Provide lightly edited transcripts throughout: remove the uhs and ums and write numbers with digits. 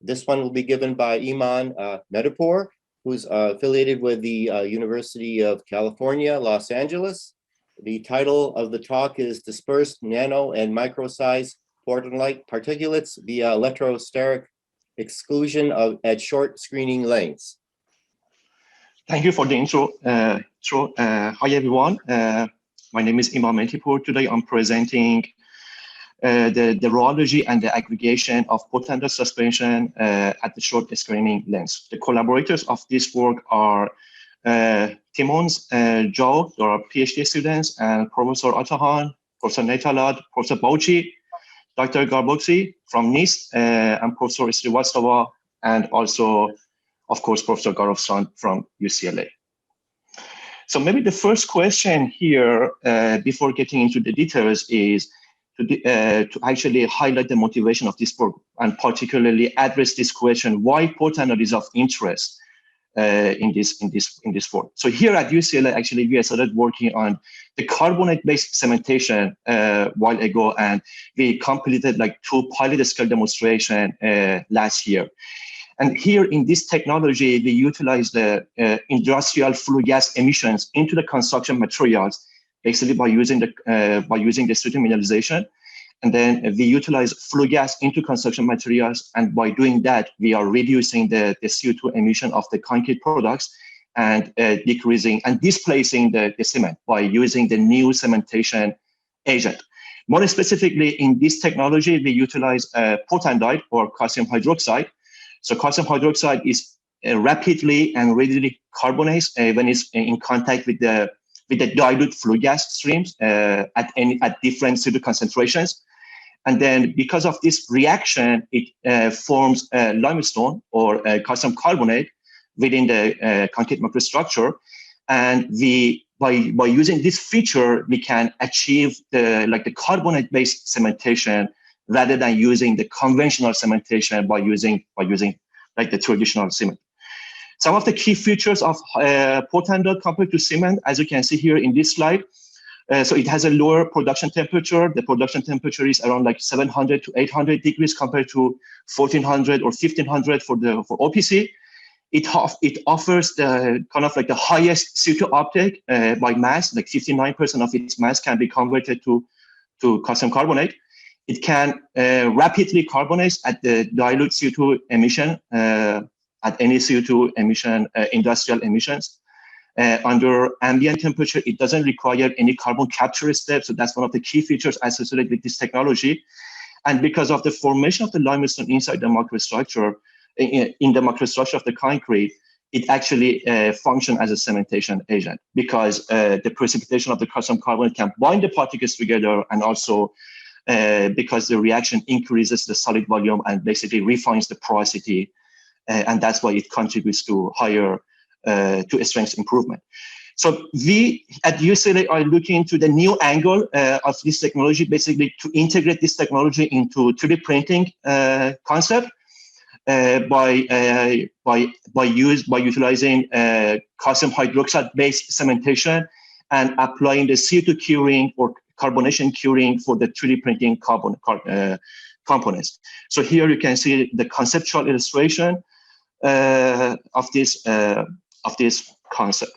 This one will be given by Iman Mehdipour, who's affiliated with the University of California, Los Angeles. The title of the talk is Dispersed Nano and Micro-Size Portlandite Particulates via Electrosteric Exclusion at short screening lengths. Thank you for the intro. Hi, everyone. My name is Iman Mehdipour. Today, I'm presenting the rheology and the aggregation of Portlandite suspension at the short screening lengths. The collaborators of this work are Timons, Joe, they are PhD students, and Professor Atahan, Professor Netalad, Professor Bauchi, Dr. Garboxi from NIST, and Professor Srivastava, and also, of course, Professor Garovsan from UCLA. So maybe the first question here, before getting into the details, is to actually highlight the motivation of this work and particularly address this question: why Portlandite is of interest in this work. So here at UCLA, actually, we started working on the carbonate-based cementation a while ago, and we completed like 2 pilot scale demonstration last year. And here in this technology, we utilize the industrial flue gas emissions into the construction materials, basically by using the CO2 mineralization. And then we utilize flue gas into construction materials. And by doing that, we are reducing the CO2 emission of the concrete products and decreasing and displacing the cement by using the new cementation agent. More specifically, in this technology, we utilize Portlandite or calcium hydroxide. So calcium hydroxide is rapidly and readily carbonates when it's in contact with the dilute flue gas streams at different CO2 concentrations. And then because of this reaction, it forms limestone or calcium carbonate within the concrete microstructure. And by using this feature, we can achieve the carbonate-based cementation rather than using the conventional cementation by using like the traditional cement. Some of the key features of Portlandite compared to cement, as you can see here in this slide. So it has a lower production temperature. The production temperature is around like 700 to 800 degrees compared to 1400 or 1500 for OPC. It offers the kind of like the highest CO2 uptake by mass, like 59% of its mass can be converted to calcium carbonate. It can rapidly carbonate at the dilute CO2 emission, at any CO2 emission, industrial emissions. Under ambient temperature, it doesn't require any carbon capture step. So that's one of the key features associated with this technology. And because of the formation of the limestone inside the microstructure, in the microstructure of the concrete, it actually functions as a cementation agent because the precipitation of the calcium carbonate can bind the particles together, and also because the reaction increases the solid volume and basically refines the porosity. And that's why it contributes to higher to a strength improvement. So we at UCLA are looking into the new angle of this technology, basically to integrate this technology into 3D printing concept by utilizing calcium hydroxide-based cementation and applying the CO2 curing or carbonation curing for the 3D printing components. So here you can see the conceptual illustration of this concept.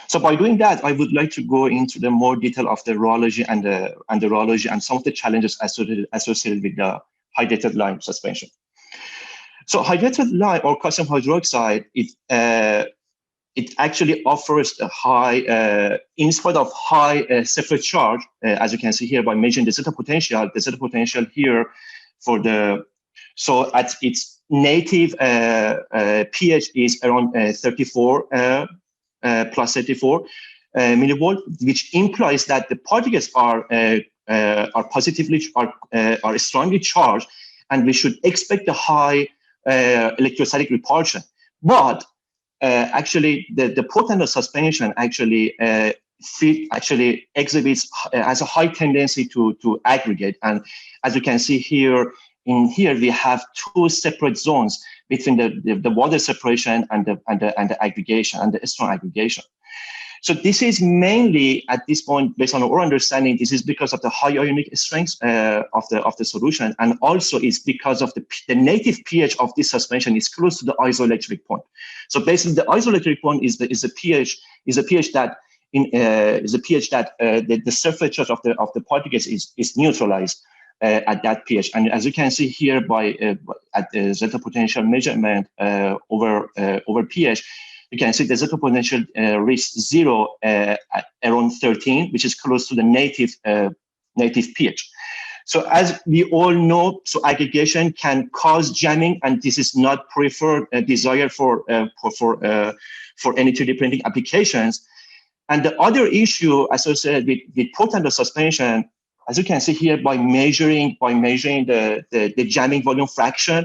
So by doing that, I would like to go into the more detail of the rheology and some of the challenges associated with the hydrated lime suspension. So hydrated lime or calcium hydroxide, it actually offers a high, in spite of high surface charge, as you can see here by measuring the zeta potential here for the, so at its native pH is around 34 plus 34 millivolt, which implies that the particles are strongly charged, and we should expect a high electrostatic repulsion. But actually, the Portlandite suspension actually exhibits as a high tendency to aggregate, and as you can see here. In here, we have 2 separate zones between the water separation and the aggregation and the strong aggregation. So this is mainly at this point, based on our understanding, this is because of the high ionic strength of the solution, and also it's because of the native pH of this suspension is close to the isoelectric point. So basically, the isoelectric point is the pH that the surface charge of the particles is neutralized at that pH. And as you can see here at the zeta potential measurement over pH, you can see the zeta potential reached 0 at around 13, which is close to the native pH. So as we all know, so aggregation can cause jamming, and this is not preferred desired for any 3D printing applications. And the other issue associated with Portlandite suspension, as you can see here, by measuring the jamming volume fraction,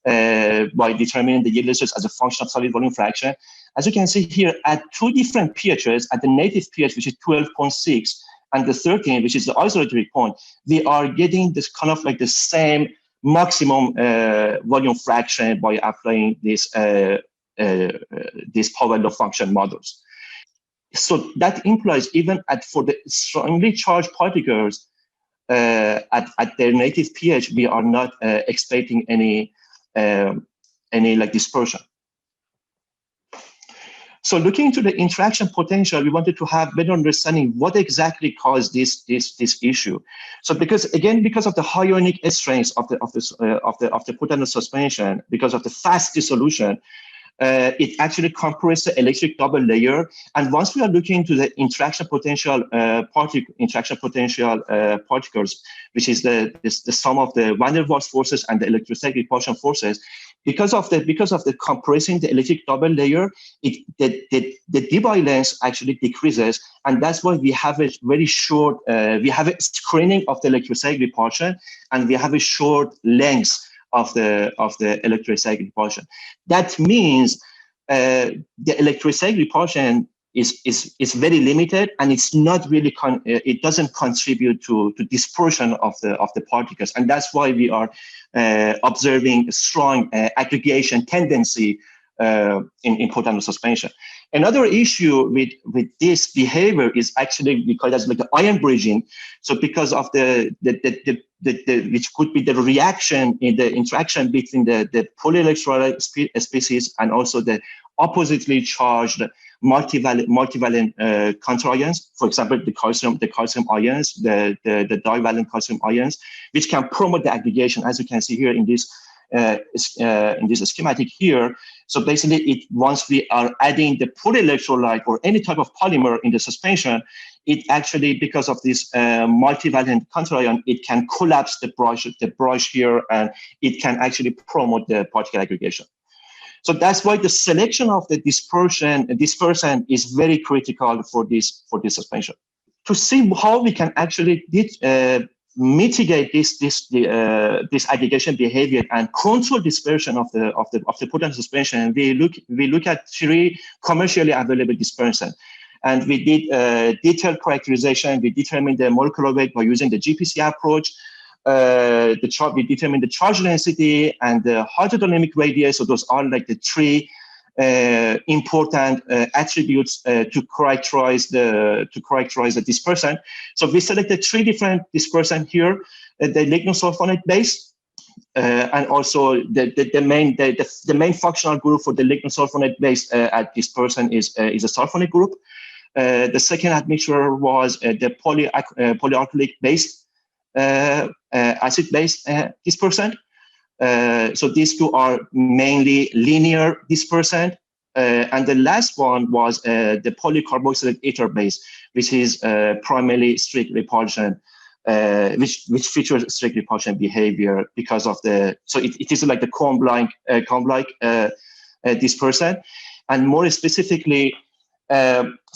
by determining the yield stress as a function of solid volume fraction. As you can see here, at two different pHs, at the native pH, which is 12.6, and the 13, which is the isoelectric point, we are getting this kind of like the same maximum volume fraction by applying these power law function models. So that implies even for the strongly charged particles at their native pH, we are not expecting any like dispersion. So looking into the interaction potential, we wanted to have better understanding what exactly caused this issue. So because of the high ionic strength of the Portlandite suspension, because of the fast dissolution, it actually compresses the electric double layer. And once we are looking into the interaction potential particles, which is the sum of the van der Waals forces and the electrostatic repulsion forces, because of the compressing the electric double layer, the Debye length actually decreases, and that's why we have a very short. We have a screening of the electrostatic repulsion, and we have a short length of the electrostatic repulsion. That means the electrostatic repulsion is very limited, and it's not really it doesn't contribute to dispersion of the particles, and that's why we are observing a strong aggregation tendency in Portlandite suspension. Another issue with this behavior is actually we call it as like the ion bridging. So because of which could be the reaction in the interaction between the polyelectrolyte species and also the oppositely charged multivalent counterions, for example, the calcium ions, the divalent calcium ions, which can promote the aggregation, as you can see here in this schematic here. So basically, once we are adding the polyelectrolyte or any type of polymer in the suspension, it actually, because of this multivalent counterion, it can collapse the brush here, and it can actually promote the particle aggregation. So that's why the selection of the dispersant is very critical for this suspension. To see how we can actually mitigate this aggregation behavior and control dispersion of the Portlandite suspension, we look at three commercially available dispersants. And we did detailed characterization. We determined the molecular weight by using the GPC approach. We determined the charge density and the hydrodynamic radius. So those are like the three important attributes to characterize the dispersant. So we selected three different dispersants here: the lignosulfonate base, and also the main functional group for the lignosulfonate base at dispersant is a sulfonic group. The second admixture was the polyalkylic based acid-based dispersant. So these two are mainly linear dispersant. And the last one was the polycarboxylate ether base, which is primarily strict repulsion, which features strict repulsion behavior because of so it is like the comb-like dispersant. And more specifically,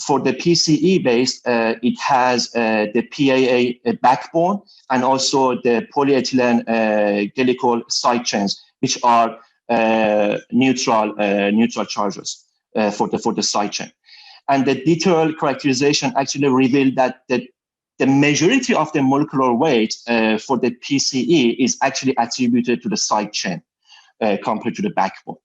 for the PCE base, it has the PAA backbone and also the polyethylene glycol side chains, which are neutral charges for the side chain. And the detailed characterization actually revealed that the majority of the molecular weight for the PCE is actually attributed to the side chain compared to the backbone.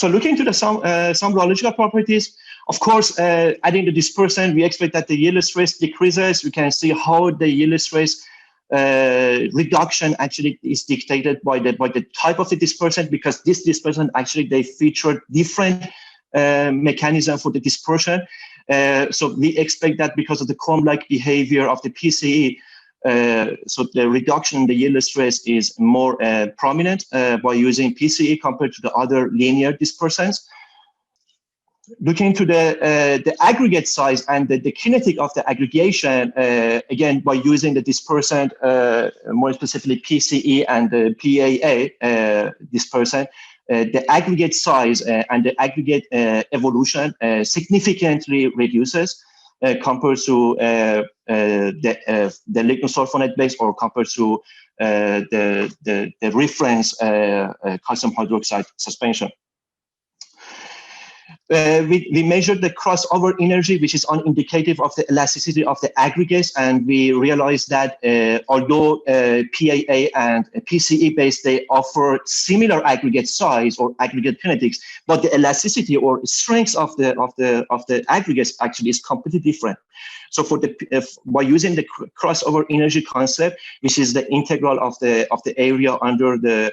So looking to the some rheological properties, of course, adding the dispersant, we expect that the yield stress decreases. We can see how the yield stress reduction actually is dictated by the type of the dispersant, because this dispersant actually they feature different mechanism for the dispersion. So we expect that because of the Coulombic behavior of the PCE, so the reduction in the yield stress is more prominent by using PCE compared to the other linear dispersants. Looking to the aggregate size and the kinetic of the aggregation, again, by using the dispersant, more specifically PCE and the PAA dispersant, the aggregate size and the aggregate evolution significantly reduces compared to the lignosulfonate base, or compared to the reference calcium hydroxide suspension. We measured the crossover energy, which is unindicative of the elasticity of the aggregates, and we realized that although PAA and PCE based, they offer similar aggregate size or aggregate kinetics, but the elasticity or strength of the aggregates actually is completely different. So for by using the crossover energy concept, which is the integral of the area under the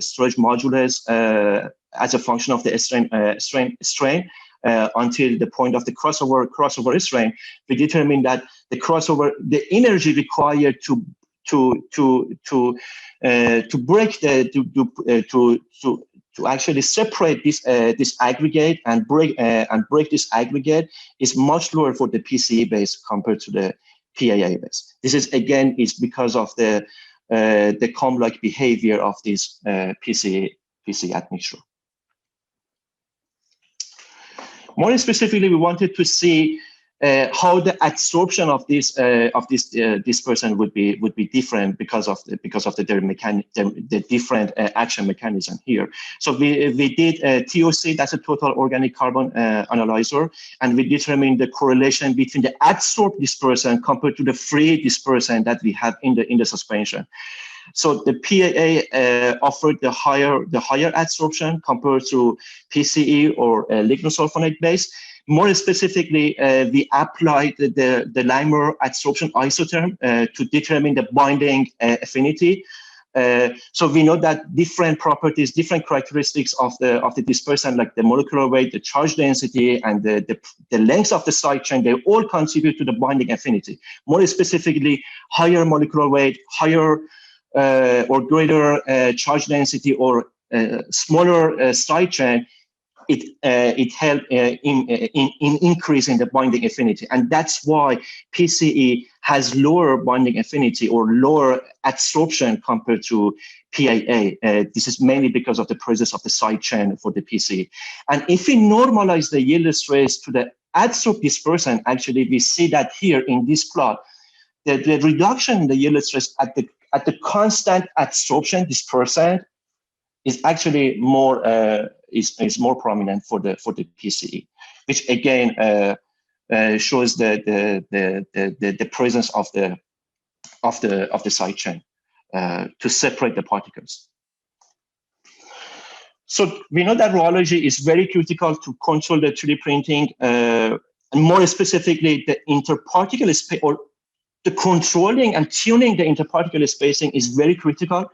storage modulus as a function of the strain until the point of the crossover strain, we determine that the energy required to break to actually separate this aggregate and break this aggregate is much lower for the PCE base compared to the PAA base. This is again because of the Coulombic behavior of this PCE admixture. More specifically, we wanted to see how the adsorption of this dispersant would be different because of the different action mechanism here. So we did TOC, that's a total organic carbon analyzer, and we determined the correlation between the adsorbed dispersant compared to the free dispersant that we have in the suspension. So the PAA offered the higher adsorption compared to PCE or lignosulfonate base. More specifically, we applied the Lymer adsorption isotherm to determine the binding affinity. So we know that different properties, different characteristics of the dispersant, like the molecular weight, the charge density, and the length of the side chain, they all contribute to the binding affinity. More specifically, higher molecular weight, higher or greater charge density, or smaller side chain, it helped in increasing the binding affinity. And that's why PCE has lower binding affinity or lower adsorption compared to PAA. This is mainly because of the presence of the side chain for the PCE. And if we normalize the yield stress to the adsorbed dispersant, actually we see that here in this plot, the reduction in the yield stress at the constant adsorption dispersant is actually more is more prominent for the PCE, which again shows the presence of the side chain to separate the particles. So we know that rheology is very critical to control the 3D printing, and more specifically, the interparticle space, or the controlling and tuning the interparticle spacing is very critical.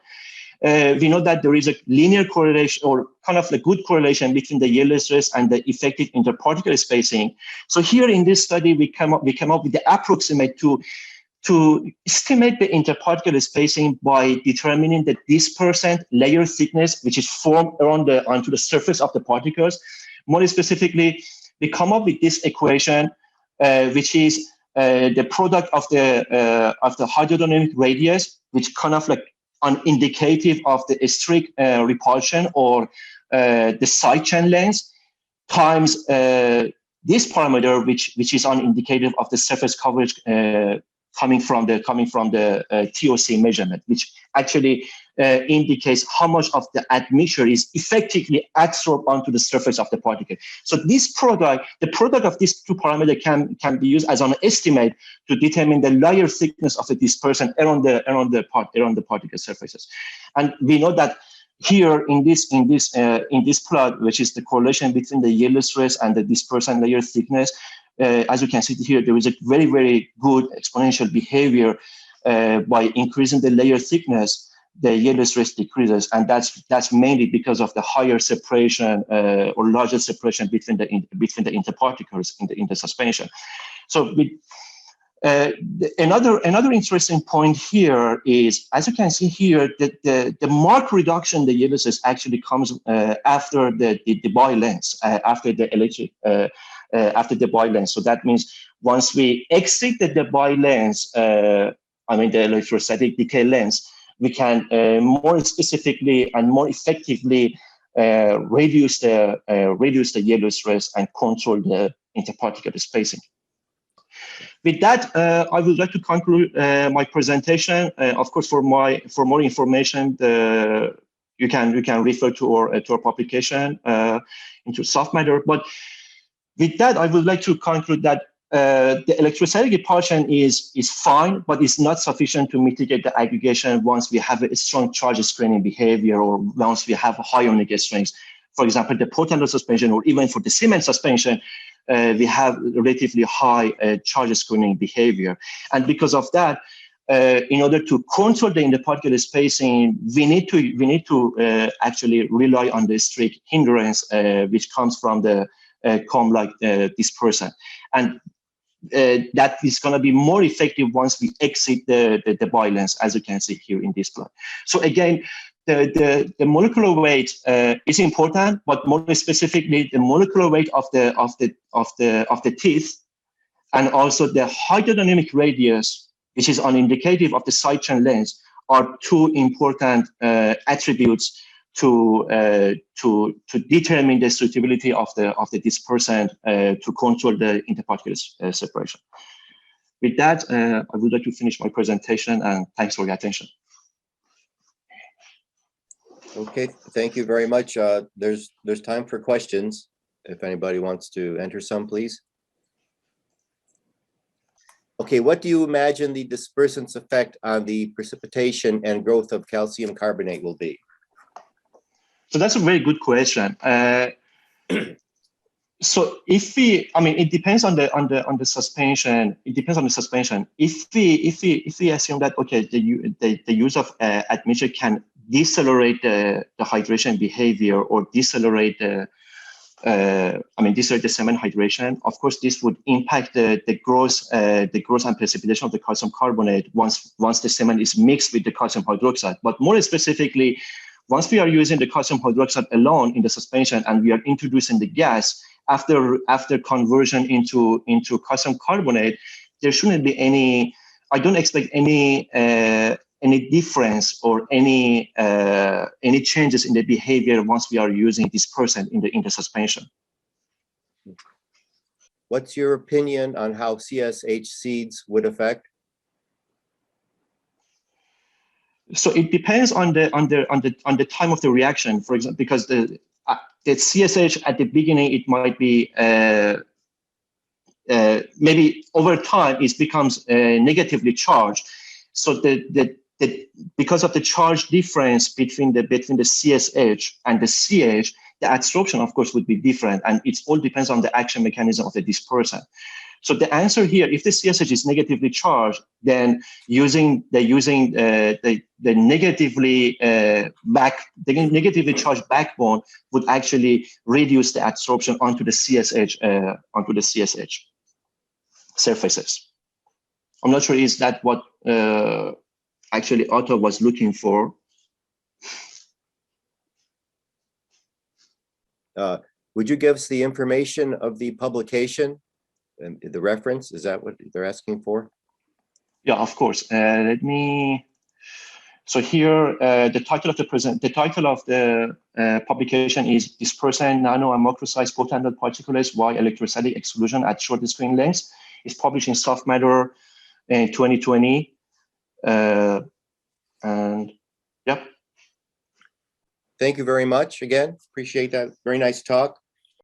We know that there is a linear correlation, or kind of a good correlation, between the yield stress and the effective interparticle spacing. So here in this study, we came up with the approximate to estimate the interparticle spacing by determining the dispersant layer thickness, which is formed onto the surface of the particles. More specifically, we come up with this equation, which is the product of the hydrodynamic radius, which kind of like indicative of the strict repulsion or the side chain length, times this parameter, which is indicative of the surface coverage coming from the TOC measurement, which actually indicates how much of the admixture is effectively adsorbed onto the surface of the particle. So this product, the product of these two parameters can be used as an estimate to determine the layer thickness of the dispersant around the particle surfaces. And we know that here in this plot, which is the correlation between the yellow stress and the dispersant layer thickness, as you can see here, there is a very, very good exponential behavior. By increasing the layer thickness, the yellow stress decreases, and that's mainly because of the higher separation or larger separation between the interparticles in the suspension. So another interesting point here is, as you can see here, that the marked reduction in the yellow stress actually comes after the Debye length, after the Debye length. So that means once we exit the Debye length, the electrostatic decay length, we can more specifically and more effectively reduce the yellow stress and control the interparticle spacing. With that, I would like to conclude my presentation. Of course, for more information, you can refer to our publication into soft matter. But with that, I would like to conclude that the electrostatic repulsion is fine, but it's not sufficient to mitigate the aggregation once we have a strong charge screening behavior or once we have high ionic strengths. For example, the Portlandite suspension, or even for the cement suspension, we have relatively high charge screening behavior. And because of that, in order to control the interparticle spacing, we need to actually rely on the strict hindrance, which comes from the Coulombic dispersant. And that is going to be more effective once we exit the Debye length, as you can see here in this plot. So again, the molecular weight is important, but more specifically, the molecular weight of the teeth, and also the hydrodynamic radius, which is indicative of the side chain length, are two important attributes to determine the suitability of the dispersant to control the interparticle separation. With that, I would like to finish my presentation, and thanks for your attention. Okay, thank you very much. There's time for questions. If anybody wants to enter some, please. Okay, what do you imagine the dispersant's effect on the precipitation and growth of calcium carbonate will be? So that's a very good question. So if it depends on the suspension. It depends on the suspension. If we assume that the use of admixture can decelerate the hydration behavior or decelerate the cement hydration, of course this would impact the growth and precipitation of the calcium carbonate once the cement is mixed with the calcium hydroxide. But more specifically, once we are using the calcium hydroxide alone in the suspension and we are introducing the gas after conversion into calcium carbonate, there shouldn't be any. I don't expect any difference or any changes in the behavior once we are using dispersant in the suspension. What's your opinion on how CSH seeds would affect? So it depends on the time of the reaction, for example, because the CSH at the beginning, it might be maybe over time it becomes negatively charged. So because of the charge difference between the CSH and the CH, the adsorption, of course, would be different, and it all depends on the action mechanism of the dispersant. So the answer here, if the CSH is negatively charged, then using the negatively charged backbone would actually reduce the adsorption onto the CSH surfaces. I'm not sure is that what actually Otto was looking for. Would you give us the information of the publication and the reference? Is that what they're asking for? Yeah, of course. So here, the title of the publication is Dispersed Nano and Macro-sized Portlandite Particulates Why Electrostatic Exclusion at Short Screen Lengths. It's published in Soft Matter in 2020. And yeah. Thank you very much again. Appreciate that. Very nice talk.